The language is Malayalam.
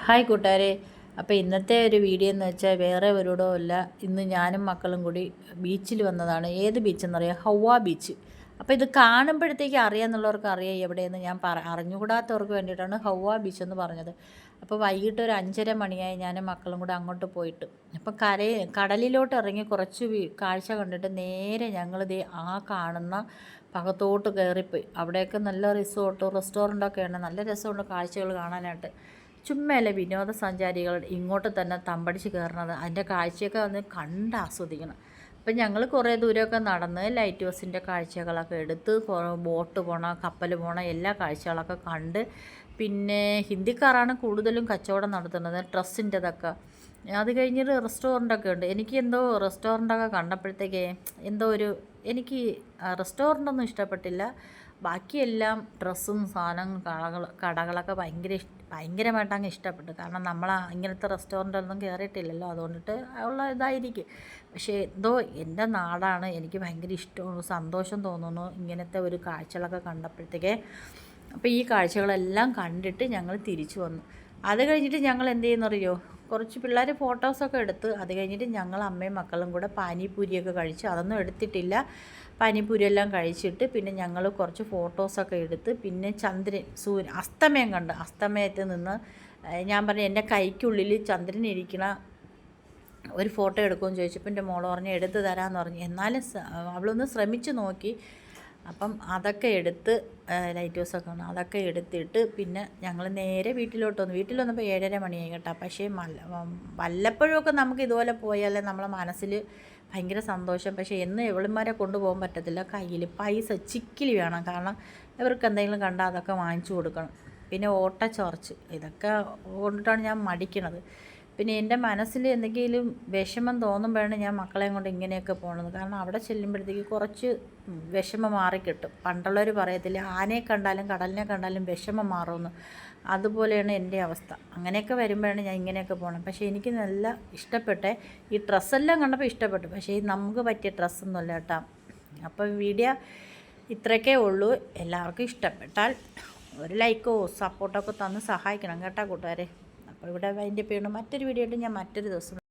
ഹായ് കൂട്ടുകാരെ, അപ്പോൾ ഇന്നത്തെ ഒരു വീഡിയോ എന്ന് വെച്ചാൽ വേറെ ഒരിടവും അല്ല. ഇന്ന് ഞാനും മക്കളും കൂടി ബീച്ചിൽ വന്നതാണ്. ഏത് ബീച്ചെന്നറിയാം? ഹൗവ ബീച്ച്. അപ്പോൾ ഇത് കാണുമ്പോഴത്തേക്ക് അറിയാമെന്നുള്ളവർക്ക് അറിയാം എവിടെയെന്ന്. ഞാൻ അറിഞ്ഞുകൂടാത്തവർക്ക് വേണ്ടിയിട്ടാണ് ഹൗവ ബീച്ച് എന്ന് പറഞ്ഞത്. അപ്പോൾ വൈകിട്ട് ഒരു 5:30 മണിയായി ഞാനും മക്കളും കൂടെ അങ്ങോട്ട് പോയിട്ട്. അപ്പോൾ കടലിലോട്ട് ഇറങ്ങി കുറച്ച് കാഴ്ച കണ്ടിട്ട് നേരെ ഞങ്ങൾ ദേ ആ കാണുന്ന ഭാഗത്തോട്ട് കയറിപ്പോയി. അവിടെയൊക്കെ നല്ല റെസ്റ്റോറൻറ്റൊക്കെയാണ്. നല്ല രസമുണ്ട് കാഴ്ചകൾ കാണാനായിട്ട്. ചുമ്മയല്ല വിനോദസഞ്ചാരികൾ ഇങ്ങോട്ട് തന്നെ തമ്പടിച്ച് കയറണത്. അതിൻ്റെ കാഴ്ചയൊക്കെ വന്ന് കണ്ട് ആസ്വദിക്കണം. അപ്പം ഞങ്ങൾ കുറേ ദൂരമൊക്കെ നടന്ന് ലൈറ്റ് ഹൗസിൻ്റെ കാഴ്ചകളൊക്കെ എടുത്ത് ബോട്ട് പോണ കപ്പൽ പോണ എല്ലാ കാഴ്ചകളൊക്കെ കണ്ട്. പിന്നെ ഹിന്ദിക്കാരാണ് കൂടുതലും കച്ചവടം നടത്തുന്നത്, ഡ്രസ്സിൻ്റെതൊക്കെ. അത് കഴിഞ്ഞിട്ട് റെസ്റ്റോറൻ്റൊക്കെ ഉണ്ട്. എനിക്ക് എന്തോ റെസ്റ്റോറൻ്റൊക്കെ കണ്ടപ്പോഴത്തേക്കേ എനിക്ക് റെസ്റ്റോറൻ്റൊന്നും ഇഷ്ടപ്പെട്ടില്ല. ബാക്കിയെല്ലാം ഡ്രസ്സും സാധനം കടകളൊക്കെ ഭയങ്കരമായിട്ട് അങ്ങ് ഇഷ്ടപ്പെട്ടു. കാരണം നമ്മൾ ഇങ്ങനത്തെ റെസ്റ്റോറൻറ്റൊന്നും കയറിയിട്ടില്ലല്ലോ, അതുകൊണ്ടിട്ട് ഉള്ള ഇതായിരിക്കും. പക്ഷേ എന്തോ എൻ്റെ നാടാണ്, എനിക്ക് ഭയങ്കര ഇഷ്ടവും സന്തോഷം തോന്നുന്നു ഇങ്ങനത്തെ ഒരു കാഴ്ചകളൊക്കെ കണ്ടപ്പോഴത്തേക്ക്. അപ്പോൾ ഈ കാഴ്ചകളെല്ലാം കണ്ടിട്ട് ഞങ്ങൾ തിരിച്ചു വന്നു. അത് കഴിഞ്ഞിട്ട് ഞങ്ങൾ എന്ത് ചെയ്യുന്നറിയോ, കുറച്ച് പിള്ളേർ ഫോട്ടോസൊക്കെ എടുത്ത്. അത് കഴിഞ്ഞിട്ട് ഞങ്ങൾ അമ്മയും മക്കളും കൂടെ പാനിപൂരിയൊക്കെ കഴിച്ച്. അതൊന്നും എടുത്തിട്ടില്ല. പാനിപൂരിയെല്ലാം കഴിച്ചിട്ട് പിന്നെ ഞങ്ങൾ കുറച്ച് ഫോട്ടോസൊക്കെ എടുത്ത്. പിന്നെ സൂര്യൻ അസ്തമയം കണ്ട്. അസ്തമയത്ത് നിന്ന് ഞാൻ പറഞ്ഞു എൻ്റെ കൈക്കുള്ളിൽ ചന്ദ്രൻ ഇരിക്കണ ഒരു ഫോട്ടോ എടുക്കുമെന്ന് ചോദിച്ചപ്പോൾ എൻ്റെ മോൾ പറഞ്ഞ് എടുത്ത് തരാമെന്ന് പറഞ്ഞു. എന്നാലും അവളൊന്ന് ശ്രമിച്ച് നോക്കി. അപ്പം അതൊക്കെ എടുത്ത് ലൈറ്റ് ഹൗസൊക്കെ വന്നു. അതൊക്കെ എടുത്തിട്ട് പിന്നെ ഞങ്ങൾ നേരെ വീട്ടിലോട്ട് വന്നു. വീട്ടിൽ വന്നപ്പോൾ 7:30 മണിയായി കേട്ടോ. പക്ഷേ വല്ലപ്പോഴുമൊക്കെ നമുക്ക് ഇതുപോലെ പോയാലേ നമ്മളെ മനസ്സിൽ ഭയങ്കര സന്തോഷം. പക്ഷേ എന്ന് എവളിമാരെ കൊണ്ടുപോകാൻ പറ്റത്തില്ല. കയ്യിൽ പൈസ ചിക്കിലി വേണം. കാരണം ഇവർക്ക് എന്തെങ്കിലും കണ്ടാൽ അതൊക്കെ വാങ്ങിച്ചു കൊടുക്കണം. പിന്നെ ഓട്ടച്ചോർച്ച് ഇതൊക്കെ കൊണ്ടിട്ടാണ് ഞാൻ മടിക്കണത്. പിന്നെ എൻ്റെ മനസ്സിൽ എന്തെങ്കിലും വിഷമം തോന്നുമ്പോഴാണ് ഞാൻ മക്കളെയും കൊണ്ട് ഇങ്ങനെയൊക്കെ പോകുന്നത്. കാരണം അവിടെ ചെല്ലുമ്പോഴത്തേക്ക് കുറച്ച് വിഷമം മാറിക്കിട്ടും. പണ്ടുള്ളവർ പറയത്തില്ല, ആനയെ കണ്ടാലും കടലിനെ കണ്ടാലും വിഷമം മാറുമെന്ന്. അതുപോലെയാണ് എൻ്റെ അവസ്ഥ. അങ്ങനെയൊക്കെ വരുമ്പോഴാണ് ഞാൻ ഇങ്ങനെയൊക്കെ പോകണം. പക്ഷേ എനിക്ക് നല്ല ഇഷ്ടപ്പെട്ടെ. ഈ ഡ്രസ്സെല്ലാം കണ്ടപ്പോൾ ഇഷ്ടപ്പെട്ടു. പക്ഷേ ഈ നമുക്ക് പറ്റിയ ഡ്രസ്സൊന്നുമല്ല കേട്ടോ. അപ്പം വീഡിയോ ഇത്രയൊക്കെ ഉള്ളൂ. എല്ലാവർക്കും ഇഷ്ടപ്പെട്ടാൽ ഒരു ലൈക്കോ സപ്പോർട്ടൊക്കെ തന്ന് സഹായിക്കണം കേട്ടോ കൂട്ടുകാരെ. അപ്പോൾ ഇവിടെ അതിൻ്റെ പേര് മറ്റൊരു വീഡിയോ ആയിട്ട് ഞാൻ മറ്റൊരു ദിവസം